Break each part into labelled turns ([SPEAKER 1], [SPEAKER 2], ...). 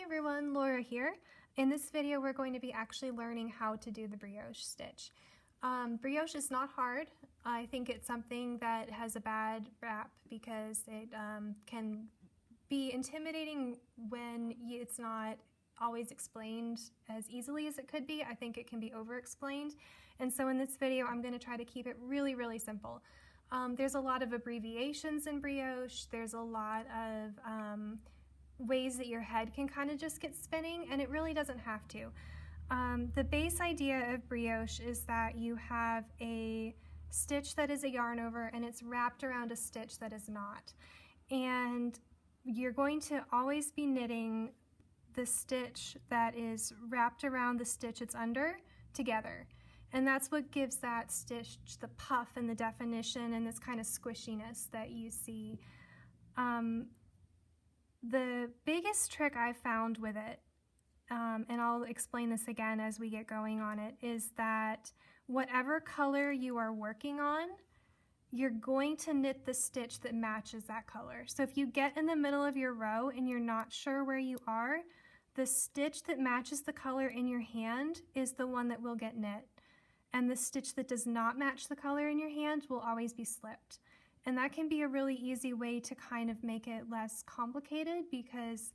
[SPEAKER 1] everyone, Laura here. In this video we're going to be actually learning how to do the brioche stitch. Brioche is not hard. I think it's something that has a bad rap because it can be intimidating when it's not always explained as easily as it could be. I think it can be over-explained, and so in this video I'm going to try to keep it really simple. There's a lot of abbreviations in brioche. There's a lot of ways that your head can kind of just get spinning, and it really doesn't have to. The base idea of brioche is that you have a stitch that is a yarn over and it's wrapped around a stitch that is not. And you're going to always be knitting the stitch that is wrapped around the stitch it's under together. And that's what gives that stitch the puff and the definition and this kind of squishiness that you see. The biggest trick I've found with it, and I'll explain this again as we get going on it, is that whatever color you are working on, you're going to knit the stitch that matches that color. So if you get in the middle of your row and you're not sure where you are, the stitch that matches the color in your hand is the one that will get knit. And the stitch that does not match the color in your hand will always be slipped. And that can be a really easy way to kind of make it less complicated, because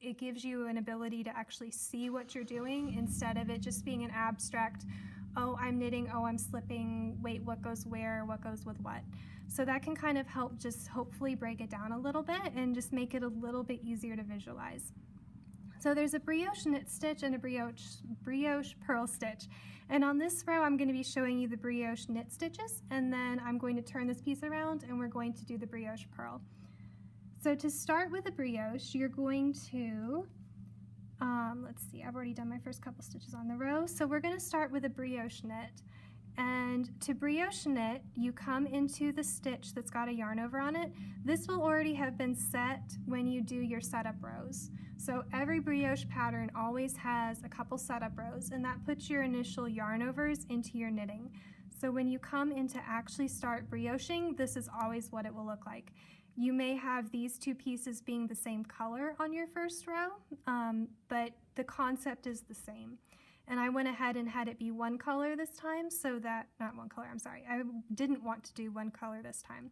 [SPEAKER 1] it gives you an ability to actually see what you're doing instead of it just being an abstract, oh, I'm knitting, oh, I'm slipping, wait, what goes where, what goes with what. So that can kind of help just hopefully break it down a little bit and just make it a little bit easier to visualize. So there's a brioche knit stitch and a brioche purl stitch. And on this row, I'm going to be showing you the brioche knit stitches, and then I'm going to turn this piece around and we're going to do the brioche purl. So to start with the brioche, you're going to, let's see, I've already done my first couple stitches on the row. So we're going to start with a brioche knit. And to brioche knit, you come into the stitch that's got a yarn over on it. This will already have been set when you do your setup rows. So every brioche pattern always has a couple setup rows, and that puts your initial yarn overs into your knitting. So when you come in to actually start brioching, this is always what it will look like. You may have these two pieces being the same color on your first row, but the concept is the same. And I went ahead and had it be one color this time, so that, not one color, I'm sorry, I didn't want to do one color this time.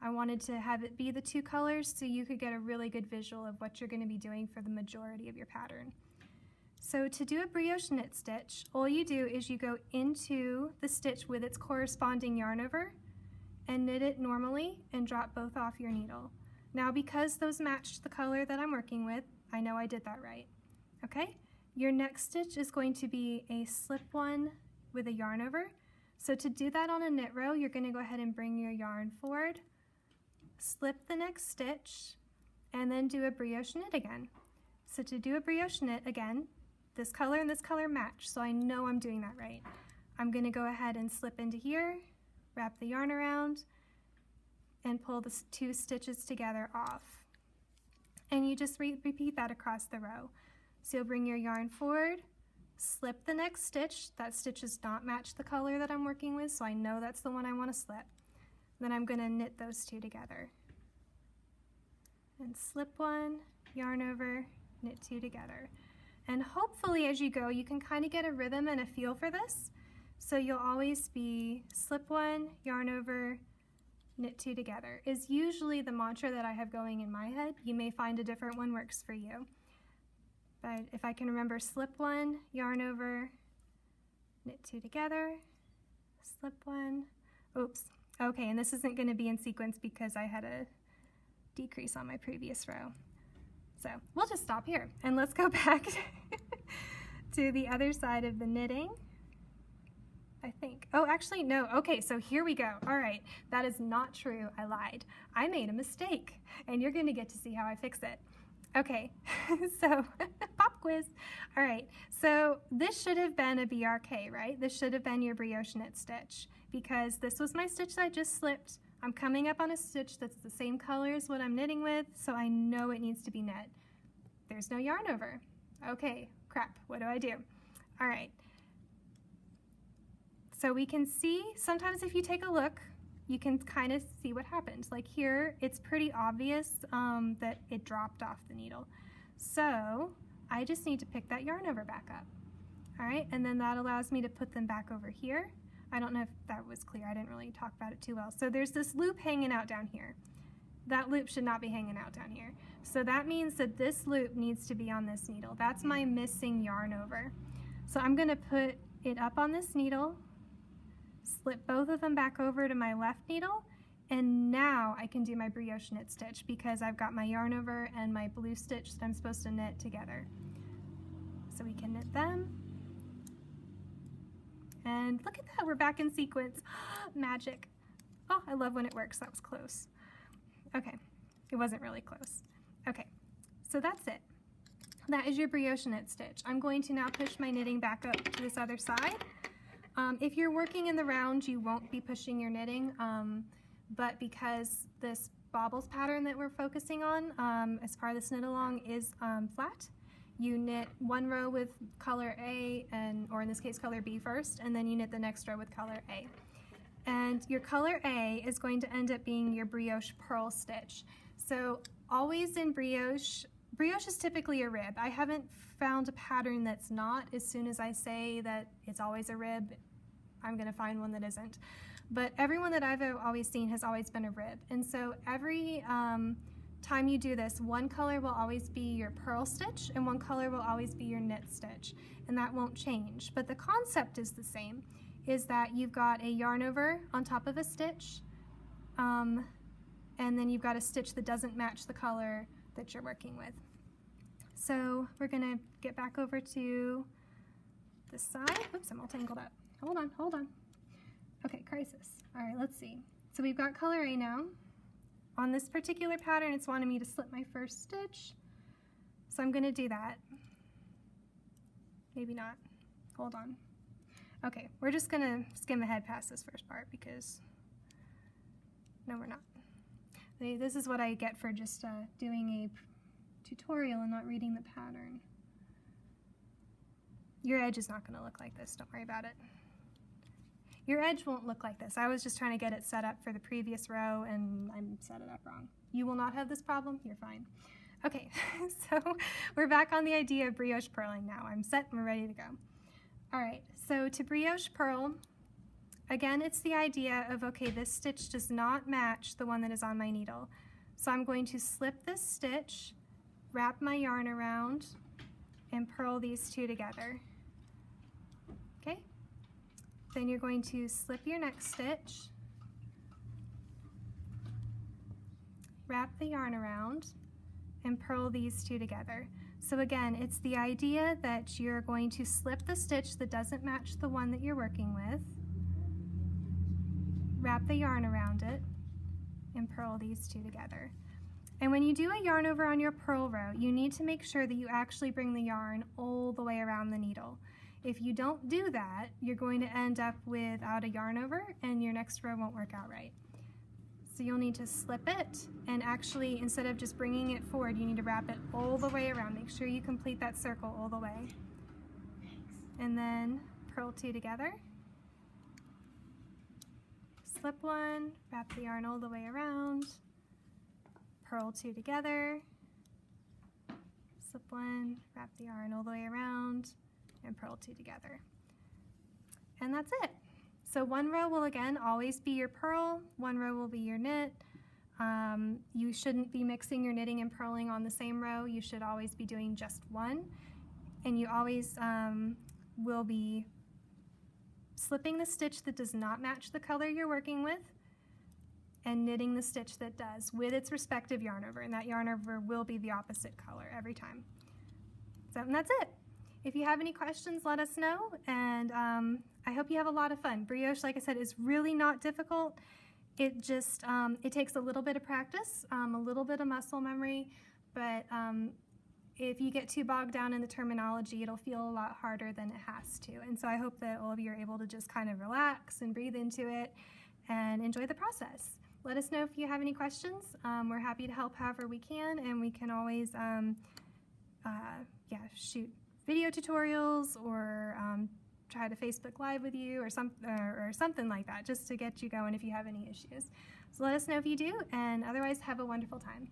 [SPEAKER 1] I wanted to have it be the two colors so you could get a really good visual of what you're going to be doing for the majority of your pattern. So to do a brioche knit stitch, all you do is you go into the stitch with its corresponding yarn over and knit it normally and drop both off your needle. Now because those matched the color that I'm working with, I know I did that right. Okay? Your next stitch is going to be a slip one with a yarn over. So to do that on a knit row, you're going to go ahead and bring your yarn forward, slip the next stitch, and then do a brioche knit again. So to do a brioche knit again, this color and this color match, so I know I'm doing that right. I'm going to go ahead and slip into here, wrap the yarn around, and pull the two stitches together off. And you just repeat that across the row. So you'll bring your yarn forward, slip the next stitch. That stitch does not match the color that I'm working with, so I know that's the one I want to slip. Then I'm going to knit those two together. And slip one, yarn over, knit two together. And hopefully as you go, you can kind of get a rhythm and a feel for this. So you'll always be slip one, yarn over, knit two together is usually the mantra that I have going in my head. You may find a different one works for you. But if I can remember, slip one, yarn over, knit two together, slip one, oops. Okay, and this isn't going to be in sequence because I had a decrease on my previous row. So we'll just stop here and let's go back to the other side of the knitting. I think, oh, actually, no. Okay, so here we go. All right, that is not true. I lied. I made a mistake, and you're going to get to see how I fix it. Okay, so pop quiz. All right, so this should have been a BRK, right? This should have been your brioche knit stitch, because this was my stitch that I just slipped. I'm coming up on a stitch that's the same color as what I'm knitting with, so I know it needs to be knit. There's no yarn over. Okay, crap, what do I do? All right. So we can see, sometimes if you take a look, you can kind of see what happens. Like here, it's pretty obvious that it dropped off the needle. So I just need to pick that yarn over back up. All right, and then that allows me to put them back over here. I don't know if that was clear. I didn't really talk about it too well. So there's this loop hanging out down here. That loop should not be hanging out down here. So that means that this loop needs to be on this needle. That's my missing yarn over. So I'm gonna put it up on this needle, slip both of them back over to my left needle, and now I can do my brioche knit stitch because I've got my yarn over and my blue stitch that I'm supposed to knit together. So we can knit them. And look at that, we're back in sequence. Magic. Oh, I love when it works. That was close. Okay, it wasn't really close. Okay, so that's it. That is your brioche knit stitch. I'm going to now push my knitting back up to this other side. If you're working in the round, you won't be pushing your knitting, but because this bobbles pattern that we're focusing on as part of this knit along is flat, you knit one row with color A, or in this case color B first, and then you knit the next row with color A. And your color A is going to end up being your brioche purl stitch. So always in brioche is typically a rib. I haven't found a pattern that's not. As soon as I say that it's always a rib, I'm gonna find one that isn't. But everyone that I've always seen has always been a rib. And so every time you do this, one color will always be your purl stitch and one color will always be your knit stitch. And that won't change. But the concept is the same, is that you've got a yarn over on top of a stitch, and then you've got a stitch that doesn't match the color that you're working with. So we're gonna get back over to this side. Oops, I'm all tangled up. Hold on, hold on. Okay, crisis. All right, let's see. So we've got color A now. On this particular pattern, it's wanting me to slip my first stitch. So I'm gonna do that. Maybe not. Hold on. Okay, we're just gonna skim ahead past this first part because, no, we're not. This is what I get for just doing a tutorial and not reading the pattern. Your edge is not gonna look like this, don't worry about it. Your edge won't look like this. I was just trying to get it set up for the previous row and I set it up wrong. You will not have this problem, you're fine. Okay, so we're back on the idea of brioche purling now. I'm set and we're ready to go. All right, so to brioche purl, again, it's the idea of, okay, this stitch does not match the one that is on my needle. So I'm going to slip this stitch, wrap my yarn around, and purl these two together. Okay? Then you're going to slip your next stitch, wrap the yarn around, and purl these two together. So again, it's the idea that you're going to slip the stitch that doesn't match the one that you're working with, wrap the yarn around it, and purl these two together. And when you do a yarn over on your purl row, you need to make sure that you actually bring the yarn all the way around the needle. If you don't do that, you're going to end up without a yarn over and your next row won't work out right. So you'll need to slip it, and actually, instead of just bringing it forward, you need to wrap it all the way around. Make sure you complete that circle all the way. And then purl two together. Slip one, wrap the yarn all the way around, purl two together, slip one, wrap the yarn all the way around, and purl two together. And that's it. So one row will again always be your purl, one row will be your knit. You shouldn't be mixing your knitting and purling on the same row. You should always be doing just one. And you always will be slipping the stitch that does not match the color you're working with and knitting the stitch that does with its respective yarn over. And that yarn over will be the opposite color every time. So, and that's it. If you have any questions, let us know, and I hope you have a lot of fun. Brioche, like I said, is really not difficult. It just, it takes a little bit of practice, a little bit of muscle memory, but if you get too bogged down in the terminology, it'll feel a lot harder than it has to. And so I hope that all of you are able to just kind of relax and breathe into it and enjoy the process. Let us know if you have any questions. We're happy to help however we can, and we can always shoot video tutorials or try to Facebook Live with you or something like that, just to get you going if you have any issues. So let us know if you do, and otherwise have a wonderful time.